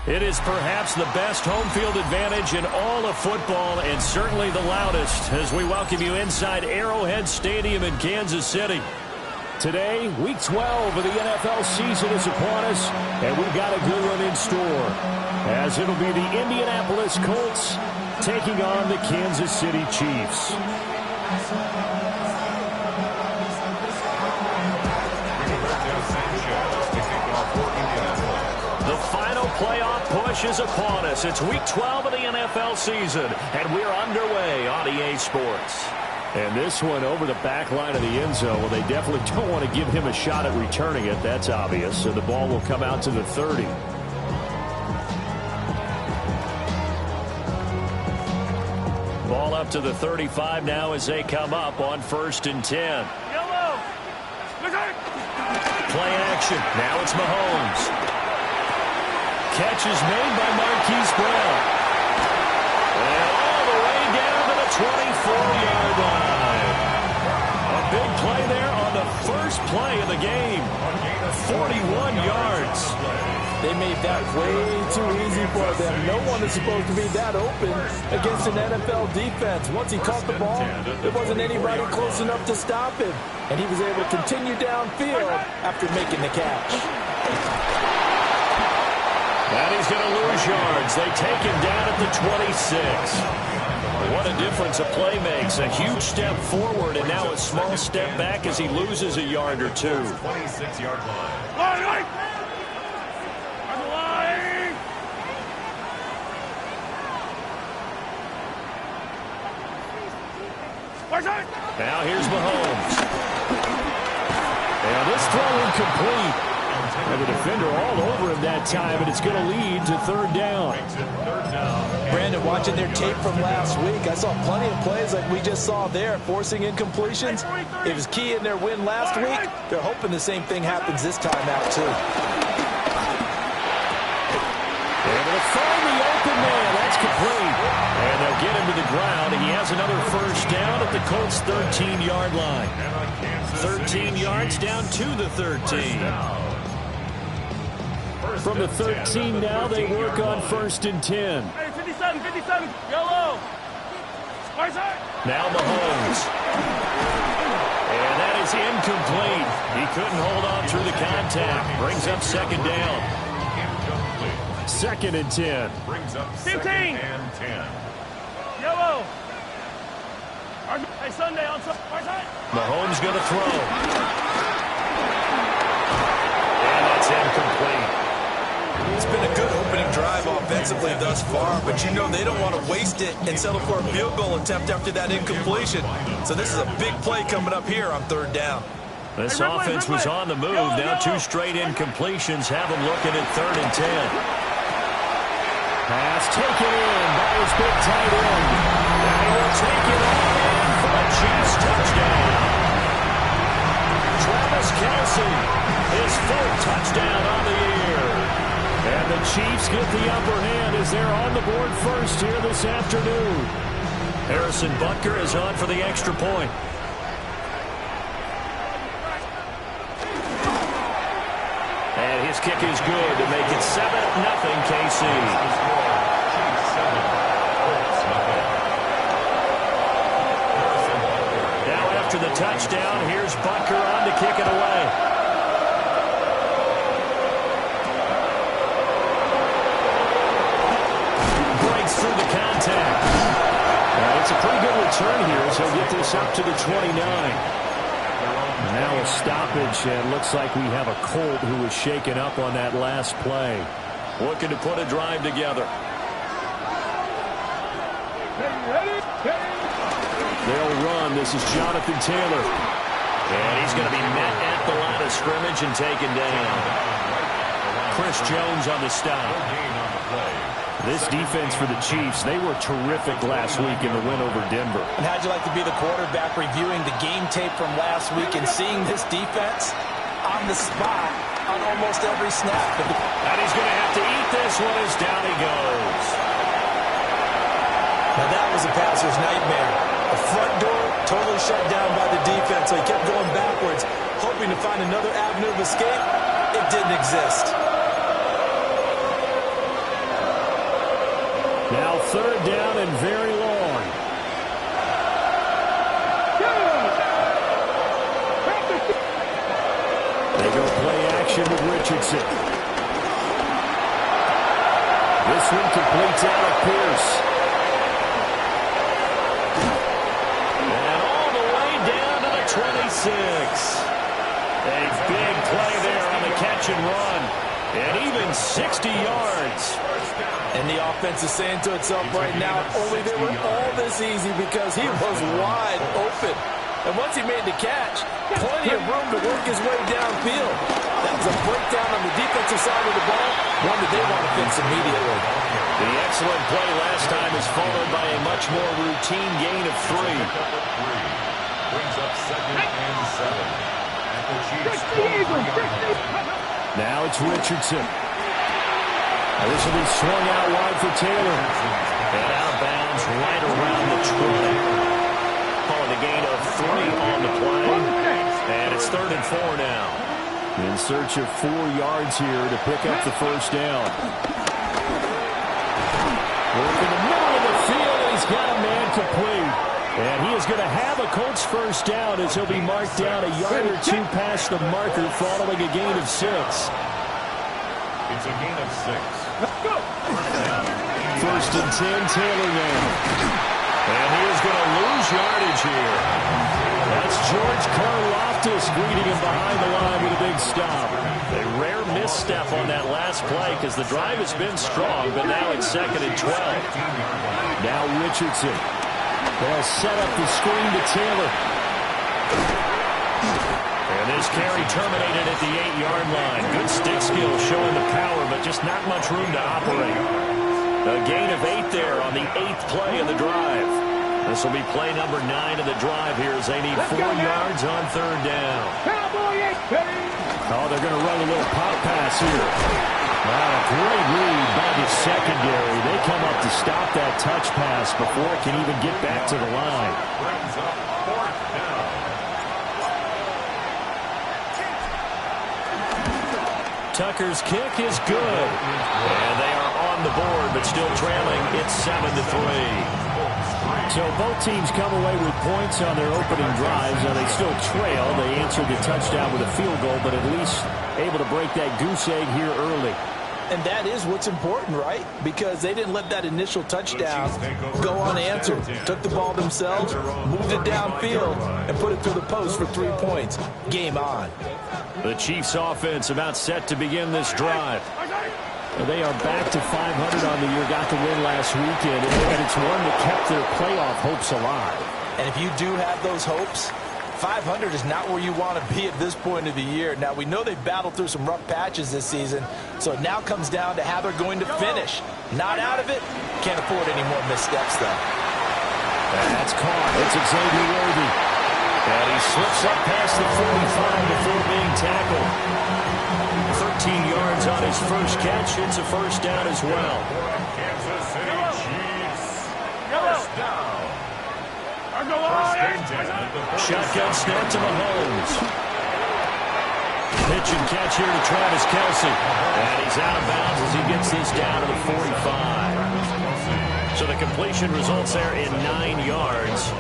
It is perhaps the best home field advantage in all of football, and certainly the loudest, as we welcome you inside Arrowhead Stadium in Kansas City. Today, Week 12 of the NFL season is upon us, and we've got a good one in store, as it'll be the Indianapolis Colts taking on the Kansas City Chiefs. The final playoff push is upon us. It's Week 12 of the NFL season, and we're underway on EA Sports. And this one over the back line of the end zone. Well, they definitely don't want to give him a shot at returning it. That's obvious. So the ball will come out to the 30. Ball up to the 35 now as they come up on 1st and 10. Yellow. Play action. Now it's Mahomes. Catch is made by Marquise Brown. And all the way down to the 24-yard line. A big play there on the first play of the game. 41 yards. They made that way too easy for them. No one is supposed to be that open against an NFL defense. Once he caught the ball, there wasn't anybody close enough to stop him. And he was able to continue downfield after making the catch. And he's going to lose yards. They take him down at the 26. What a difference a play makes. A huge step forward and now a small step back as he loses a yard or two. 26-yard line. Now here's Mahomes. And this throw incomplete. And the defender all over him that time, and it's going to lead to 3rd down. Brandon, watching their tape from last week, I saw plenty of plays like we just saw there, forcing incompletions. It was key in their win last week. They're hoping the same thing happens this time out, too. Able to find the open man. That's complete. And they'll get him to the ground. He has another 1st down at the Colts' 13-yard line. 13 yards down to the 13. From the 13 now, they work on 1st and 10. Hey, 57, yellow. Now Mahomes. And that is incomplete. He couldn't hold on through the contact. Brings up 2nd down. 2nd and 10. Brings up 15 and 10. Yellow. Hey, Sunday on Sunday. Mahomes going to throw. And that's incomplete. It's been a good opening drive offensively thus far, but you know they don't want to waste it and settle for a field goal attempt after that incompletion. So this is a big play coming up here on 3rd down. This offense was on the move. Now 2 straight incompletions have them looking at 3rd and 10. Pass taken in by his big tight end. And he will take it all in for a Chiefs touchdown. Travis Kelce, his 4th touchdown on the year. And the Chiefs get the upper hand as they're on the board first here this afternoon. Harrison Butker is on for the extra point. And his kick is good to make it 7-0 KC. Now after the touchdown, here's Butker on to kick it away. Through the contact. It's a pretty good return here as he'll get this up to the 29. Now a stoppage, and looks like we have a Colt who was shaken up on that last play. Looking to put a drive together. They'll run. This is Jonathan Taylor. And he's going to be met at the line of scrimmage and taken down. Chris Jones on the stop. This defense for the Chiefs, they were terrific last week in the win over Denver. And how'd you like to be the quarterback reviewing the game tape from last week and seeing this defense on the spot on almost every snap? And he's going to have to eat this one as down he goes. Now that was a passer's nightmare. The front door totally shut down by the defense, so he kept going backwards, hoping to find another avenue of escape. It didn't exist. Now third down and very long. They go play action with Richardson. This one completes out of Pierce. And all the way down to the 26. A big play there on the catch and run. And even 60 yards. And the offense is saying to itself right now, only they were all this easy because he was wide open. And once he made the catch, plenty of room to work his way downfield. That was a breakdown on the defensive side of the ball, one that they want to fix immediately. The excellent play last time is followed by a much more routine gain of 3. Brings up 2nd and 7. At the Chiefs' 20-yard line. Now it's Richardson. This will be swung out wide for Taylor. And out of bounds right around the 20. Calling a gain of 3 on the play. And it's 3rd and 4 now. In search of 4 yards here to pick up the first down. Work in the middle of the field, and he's got a man complete. And he is going to have a Colts first down as he'll be marked down a yard or 2 past the marker following a gain of 6. It's a gain of 6. Let's go. 1st and 10, Taylor now. And he is going to lose yardage here. That's George Karlaftis greeting him behind the line with a big stop. A rare misstep on that last play because the drive has been strong, but now it's 2nd and 12. Now Richardson. They'll set up the screen to Taylor. And this carry terminated at the 8-yard line. Good stick skill showing the power, but just not much room to operate. A gain of 8 there on the 8th play of the drive. This will be play number 9 of the drive here as they need 4 yards on 3rd down. Oh, they're going to run a little pop pass here. Wow, a great read by the secondary. They come up to stop that touch pass before it can even get back to the line. Brings up 4th down. Tucker's kick is good. And they are on the board, but still trailing. It's 7-3. So both teams come away with points on their opening drives. Now they still trail. They answered the touchdown with a field goal, but at least able to break that goose egg here early. And that is what's important, right? Because they didn't let that initial touchdown go unanswered. Took the ball themselves, moved it downfield, and put it through the post for 3 points. Game on. The Chiefs offense about set to begin this drive. They are back to 500 on the year, got the win last weekend, and it's one that kept their playoff hopes alive. And if you do have those hopes, 500 is not where you want to be at this point of the year. Now, we know they've battled through some rough patches this season, so it now comes down to how they're going to finish. Not out of it. Can't afford any more missteps, though. That's caught. It's Xavier Worthy. And he slips up past the 45 before being tackled. 13 yards on his first catch. It's a first down as well. Kansas City Chiefs. First down. Shotgun snap to Mahomes. Pitch and catch here to Travis Kelce. And he's out of bounds as he gets this down to the 45. So the completion results there in 9 yards.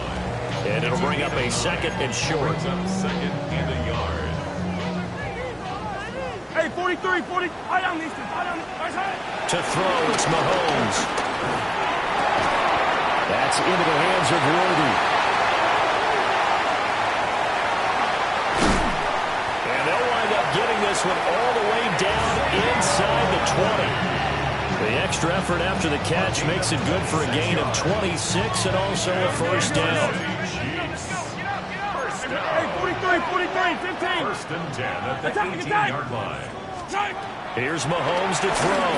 And it'll bring up a 2nd and short. 2nd and a yard. Hey, 43, 40. To throw, it's Mahomes. That's into the hands of Worthy. And they'll wind up getting this one all the way down inside the 20. The extra effort after the catch makes it good for a gain of 26 and also a first down. Hey, 43, 43, 15. 1st and 10 at the 18-yard line. Here's Mahomes to throw.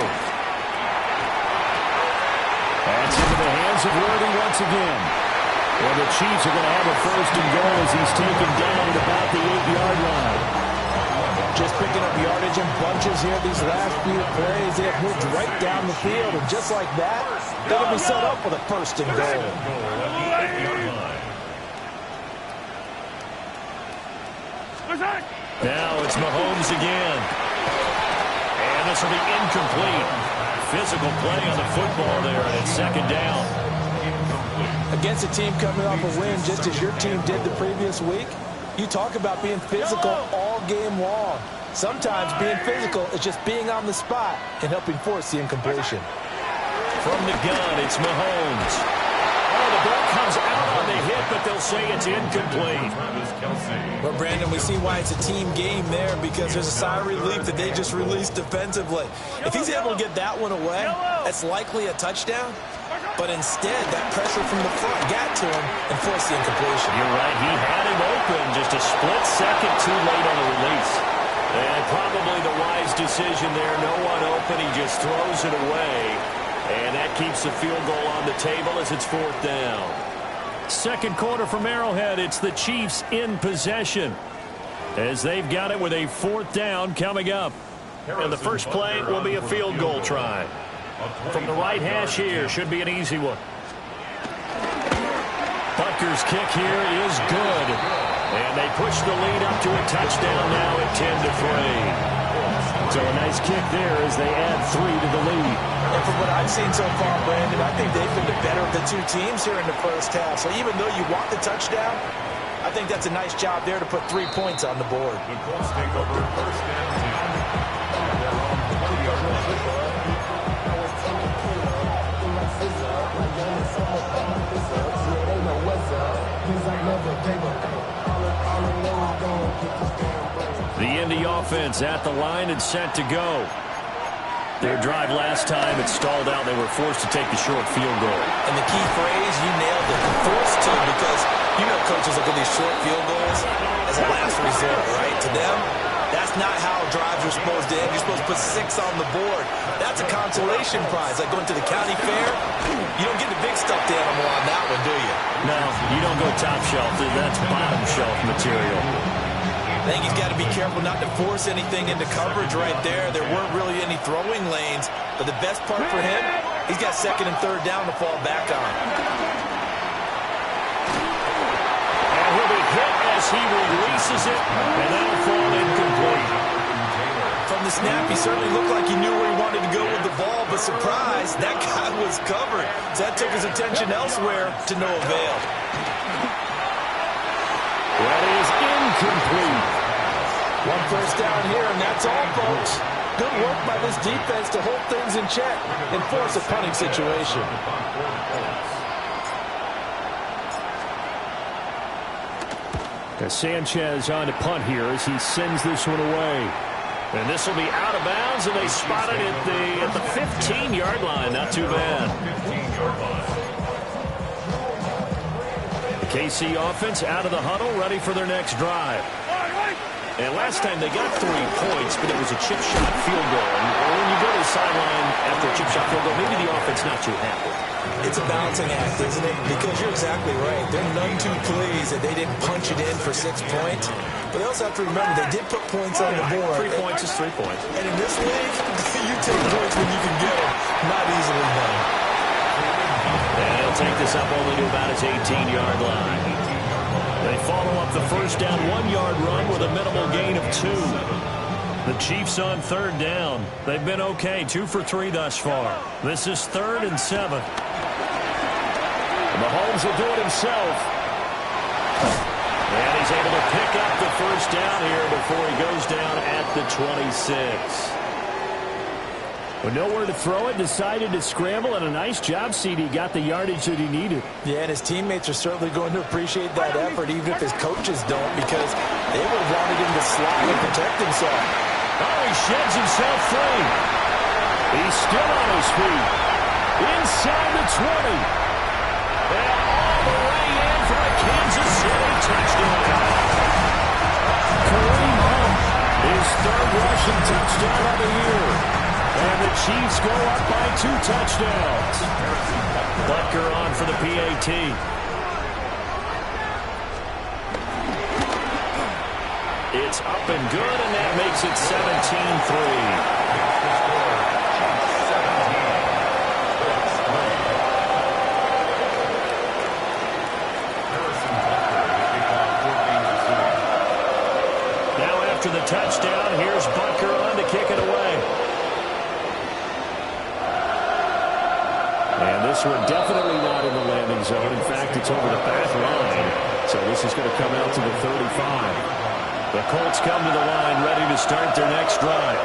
That's into the hands of Worthy once again. Well, the Chiefs are going to have a 1st and goal as he's taken down at about the 8-yard line. Just picking up yardage in bunches here these last few plays. They have moved right down the field, and just like that, they'll be set up with a 1st and goal. Now it's Mahomes again. And this will be incomplete. physical play on the football there, and it's second down. Against a team coming off a win just as your team did the previous week, you talk about being physical all game long. Sometimes being physical is just being on the spot and helping force the incompletion. From the gun, it's Mahomes. Oh, the ball comes out on the hit, but they'll say it's incomplete. Well, Brandon, we see why it's a team game there, because there's a sigh of relief that they just released defensively. If he's able to get that one away, that's likely a touchdown. But instead, that pressure from the front got to him and forced the incompletion. You're right. He had him open, just a split second too late on the release. And probably the wise decision there. No one open. He just throws it away. And that keeps the field goal on the table as it's fourth down. Second quarter from Arrowhead. It's the Chiefs in possession, as they've got it with a fourth down coming up. And the first play will be a field goal try. From the right hash here, should be an easy one. Butker's kick here is good. And they push the lead up to a touchdown now at 10-3. So a nice kick there as they add 3 to the lead. And from what I've seen so far, Brandon, I think they've been the better of the two teams here in the first half. So even though you want the touchdown, I think that's a nice job there to put 3 points on the board. The Colts take over first and 10. The Indy offense at the line and set to go. Their drive last time, it stalled out. They were forced to take the short field goal. And the key phrase, you nailed it, forced to, because you know coaches look at these short field goals as a last resort, right? To them, that's not how drives are supposed to end. You're supposed to put 6 on the board. That's a consolation prize. Like going to the county fair, you don't get the big stuffed animal on that one, do you? No, you don't go top shelf. That's bottom shelf material. I think he's got to be careful not to force anything into coverage right there. There weren't really any throwing lanes. But the best part for him, he's got second and third down to fall back on. And he'll be hit as he releases it, and that'll fall incomplete. From the snap, he certainly looked like he knew where he wanted to go with the ball, but surprise, that guy was covered. So that took his attention elsewhere to no avail. That is incomplete. One first down here, and that's all, folks. Good work by this defense to hold things in check and force a punting situation. Sanchez on to punt here as he sends this one away. And this will be out of bounds, and they spot it at the 15-yard line. Not too bad. 15-yard line. The KC offense out of the huddle, ready for their next drive. And last time they got 3 points, but it was a chip shot field goal. And when you go to the sideline after a chip shot field goal, maybe the offense not too happy. It's a balancing act, isn't it? Because you're exactly right. They're none too pleased that they didn't punch it in for 6 points. But they also have to remember they did put points on the board. 3 points is 3 points. And in this league, you take points when you can get them. Not easily done. And he'll take this up only to about his 18-yard line. They follow up the first down 1-yard run with a minimal gain of 2. The Chiefs on third down. They've been okay, 2 for 3 thus far. This is 3rd and 7. Mahomes will do it himself. And he's able to pick up the first down here before he goes down at the 26. With nowhere to throw it, decided to scramble, and a nice job, CD. Got the yardage that he needed. Yeah, and his teammates are certainly going to appreciate that effort, even if his coaches don't, because they would have wanted him to slide and protect himself. Oh, he sheds himself free. He's still on his feet. Inside the 20. And all the way in for a Kansas City touchdown. Kareem Hunt, his 3rd rushing touchdown of the year. And the Chiefs go up by 2 touchdowns. Butker on for the PAT. It's up and good, and that makes it 17-3. Now after the touchdown, here's Butker on to kick it away. And this one definitely not in the landing zone. In fact, it's over the back line. So this is going to come out to the 35. The Colts come to the line ready to start their next drive.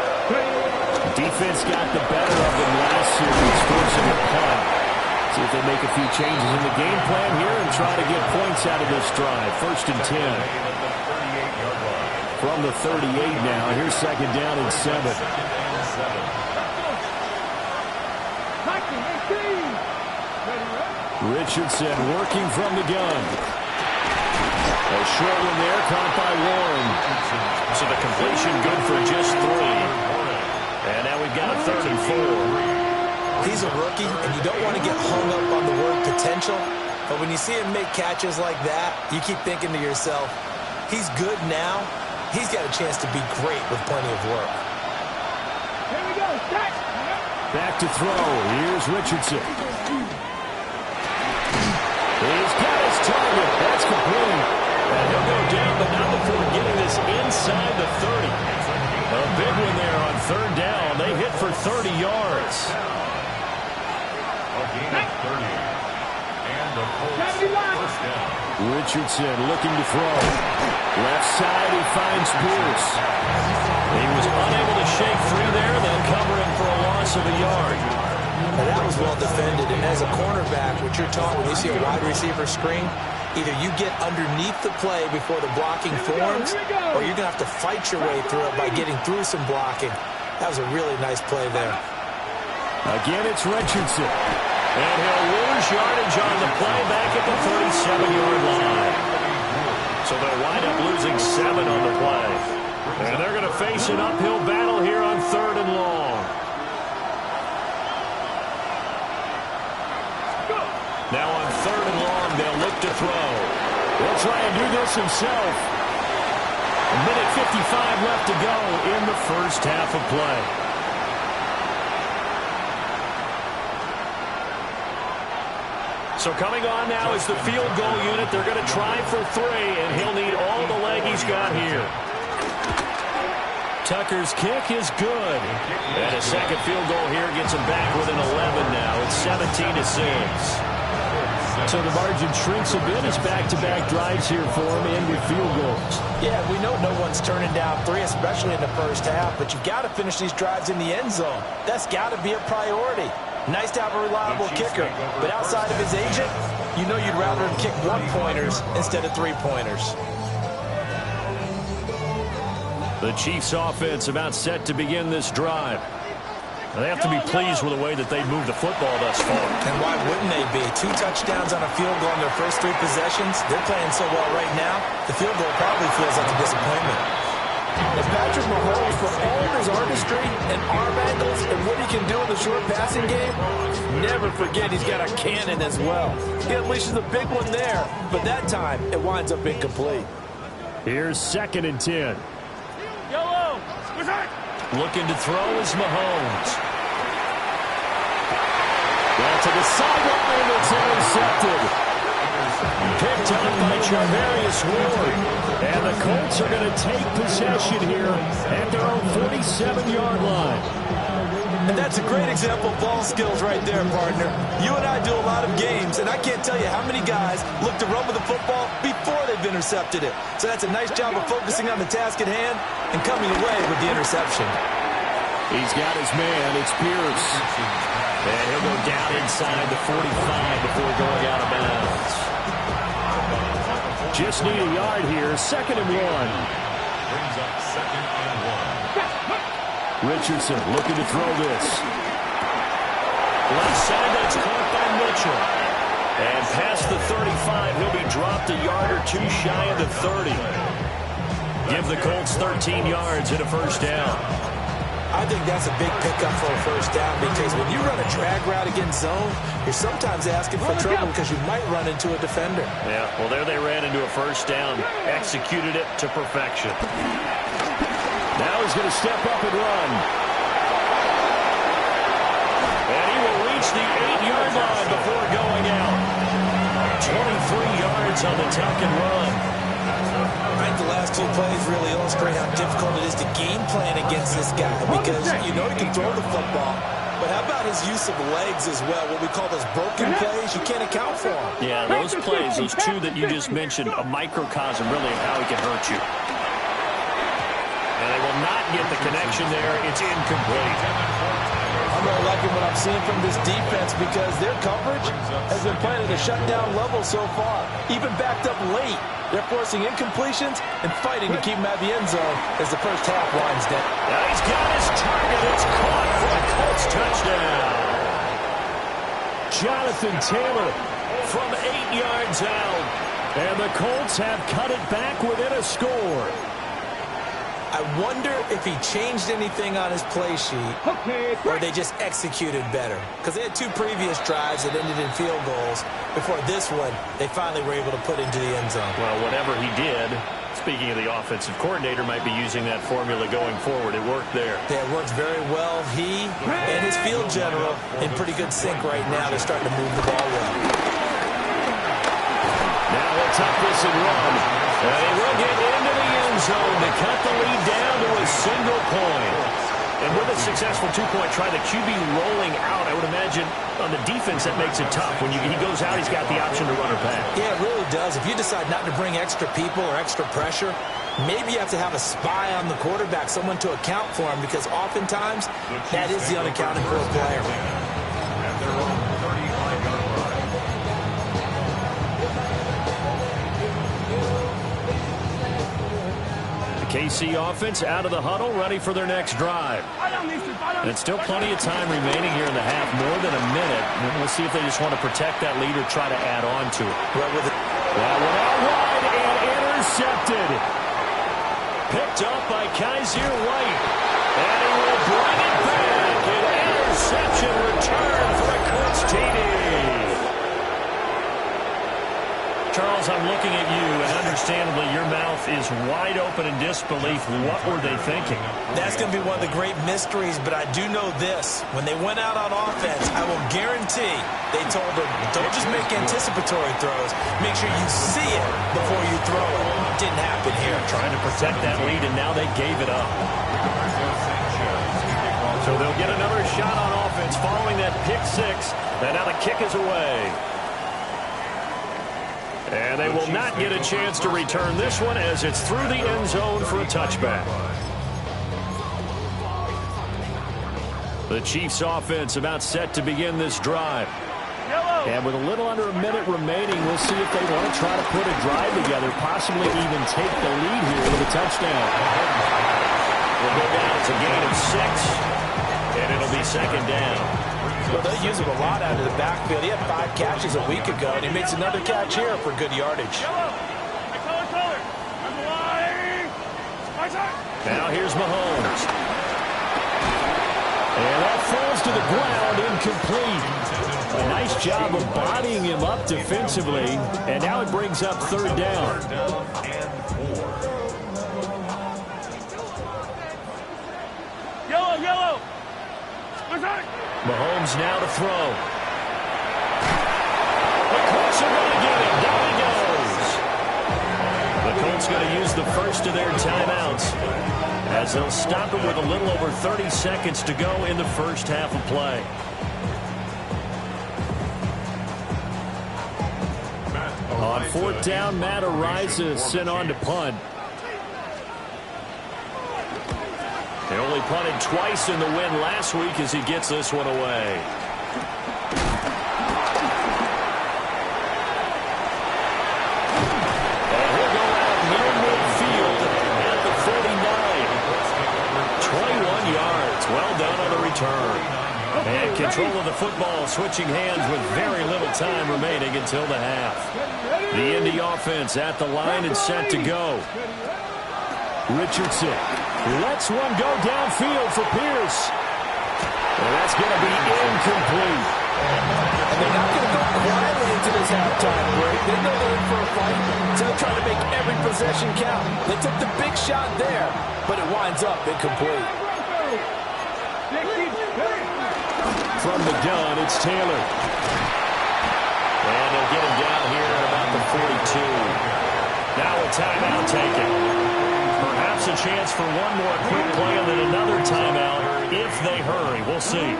Defense got the better of them last series, forcing a punt. See if they make a few changes in the game plan here and try to get points out of this drive. 1st and 10. From the 38 now. Here's 2nd down and 7. Richardson working from the gun. A short one there, caught by Warren. So the completion good for just 3. And now we've got a 3rd and 4. He's a rookie, and you don't want to get hung up on the word potential. But when you see him make catches like that, you keep thinking to yourself, he's good now. He's got a chance to be great with plenty of work. Here we go. Back to throw. Here's Richardson. He's got his target. That's complete. And he'll go down, but not before getting this inside the 30. A big one there on 3rd down. They hit for 30 yards. A gain of 30. And the Colts 1st down. Richardson looking to throw. Left side, he finds Pierce. He was unable to shake free there. They'll cover him for a loss of a yard. Now that was well defended, and as a cornerback, what you're taught when you see a wide receiver screen, either you get underneath the play before the blocking forms, or you're going to have to fight your way through it by getting through some blocking. That was a really nice play there. Again, it's Richardson. And he'll lose yardage on the play back at the 37-yard line. So they'll wind up losing 7 on the play. And they're going to face an uphill battle here on 3rd and long. Now on 3rd and long, they'll look to throw. He'll try and do this himself. A minute 55 left to go in the first half of play. So coming on now is the field goal unit. They're going to try for 3, and he'll need all the leg he's got here. Tucker's kick is good. And a second field goal here gets him back within 11 now. It's 17-6. So the margin shrinks a bit as back-to-back drives here for him and with field goals. Yeah, we know no one's turning down 3, especially in the first half, but you've got to finish these drives in the end zone. That's got to be a priority. Nice to have a reliable kicker, but outside of his agent, you know you'd rather him kick 1-pointers instead of 3-pointers. The Chiefs' offense about set to begin this drive. They have to be pleased with the way that they moved the football thus far. And why wouldn't they be? 2 touchdowns on a field goal in their first 3 possessions. They're playing so well right now, the field goal probably feels like a disappointment. And Patrick Mahomes, for all of his artistry and arm angles and what he can do in the short passing game, never forget he's got a cannon as well. He unleashes a big one there, but that time it winds up incomplete. Here's 2nd and 10. Yellow. What's that? Looking to throw is Mahomes. Down to the sideline, it's intercepted. Picked up by Charvarius Ward. And the Colts are going to take possession here at their own 47-yard line. And that's a great example of ball skills right there, partner. You and I do a lot of games, and I can't tell you how many guys look to run with the football before they've intercepted it. So that's a nice job of focusing on the task at hand and coming away with the interception. He's got his man. It's Pierce. And he'll go down inside the 45 before going out of bounds. Just need a yard here. 2nd and 1. Brings up 2nd and 1. Richardson looking to throw this. Left side, that's caught by Mitchell. And past the 35, he'll be dropped a yard or 2 shy of the 30. Give the Colts 13 yards and a first down. I think that's a big pickup for a first down because when you run a drag route against zone, you're sometimes asking for trouble because you might run into a defender. Yeah, well, there they ran into a first down, executed it to perfection. Now he's going to step up and run. And he will reach the 8-yard line before going out. 23 yards on the tuck and run. I think the last 2 plays really illustrate how difficult it is to game plan against this guy because you know he can throw the football, but but how about his use of legs as well? What we call those broken plays, you can't account for them. Yeah, those plays, those two that you just mentioned, a microcosm really of how he can hurt you. And they will not get the connection there. It's incomplete. I'm really liking what I'm seeing from this defense because their coverage has been playing at a shutdown level so far. Even backed up late, they're forcing incompletions and fighting to keep him at the end zone as the first half winds down. Now he's got his target. It's caught for a Colts touchdown. Jonathan Taylor from 8 yards out. And the Colts have cut it back within a score. I wonder if he changed anything on his play sheet or they just executed better. Because they had 2 previous drives that ended in field goals. Before this one, they finally were able to put into the end zone. Well, whatever he did, speaking of the offensive coordinator, might be using that formula going forward. It worked there. Yeah, it works very well. He and his field general in pretty good sync right now. They're starting to move the ball well. Now he'll tuck this and run. And he will get into the end zone to cut the lead down to a single point. And with a successful 2-point try, the QB rolling out, I would imagine on the defense that makes it tough. When he goes out, he's got the option to run or pass. Yeah, it really does. If you decide not to bring extra people or extra pressure, maybe you have to have a spy on the quarterback, someone to account for him, because oftentimes that is the unaccounted for player. And they're on 35-yard line. KC offense out of the huddle, ready for their next drive. And it's still plenty of time remaining here in the half, more than a minute. We'll see if they just want to protect that lead or try to add on to it. Well, with it. That one out wide and intercepted. Picked up by Kaiser White. And he will bring it back. An interception return for a Colts TD. Charles, I'm looking at you, and understandably, your mouth is wide open in disbelief. What were they thinking? That's going to be one of the great mysteries, but I do know this. When they went out on offense, I will guarantee they told them, don't just make anticipatory throws. Make sure you see it before you throw it. Didn't happen here. Trying to protect that lead, and now they gave it up. So they'll get another shot on offense following that pick six, and now the kick is away. And they will not get a chance to return this one as it's through the end zone for a touchback. The Chiefs offense about set to begin this drive. And with a little under a minute remaining, we'll see if they want to try to put a drive together, possibly even take the lead here with a touchdown. We'll go down. It's a gain of 6, and it'll be second down. Well, they use him a lot out of the backfield. He had 5 catches a week ago, and he makes another catch here for good yardage. Now here's Mahomes. And that falls to the ground, incomplete. A nice job of bodying him up defensively, and now it brings up third down. Yellow. Mahomes now to throw. The Colts are going to get him. Down he goes. The Colts going to use the first of their timeouts as they'll stop it with a little over 30 seconds to go in the first half of play. On fourth down, Matt Ariza sent on to punt. They only punted twice in the win last week as he gets this one away. And he'll go out near midfield at the 49. 21 yards. Well done on the return. And control of the football switching hands with very little time remaining until the half. The Indy offense at the line and set to go. Richardson lets one go downfield for Pierce. And that's going to be incomplete. And they're not going to go quietly into this halftime break. They know they're in for a fight, so they're trying to make every possession count. They took the big shot there, but it winds up incomplete. From the gun, it's Taylor. And they'll get him down here at about the 42. Now a timeout taken. Perhaps a chance for one more quick play and then another timeout if they hurry. We'll see.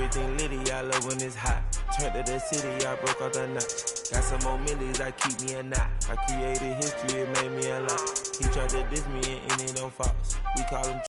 everything litty, I love when it's hot. Turned to the city, I broke out the knot. Got some more millies, I keep me a knot. I created history, it made me a lot. He tried to diss me and it don't false. We call him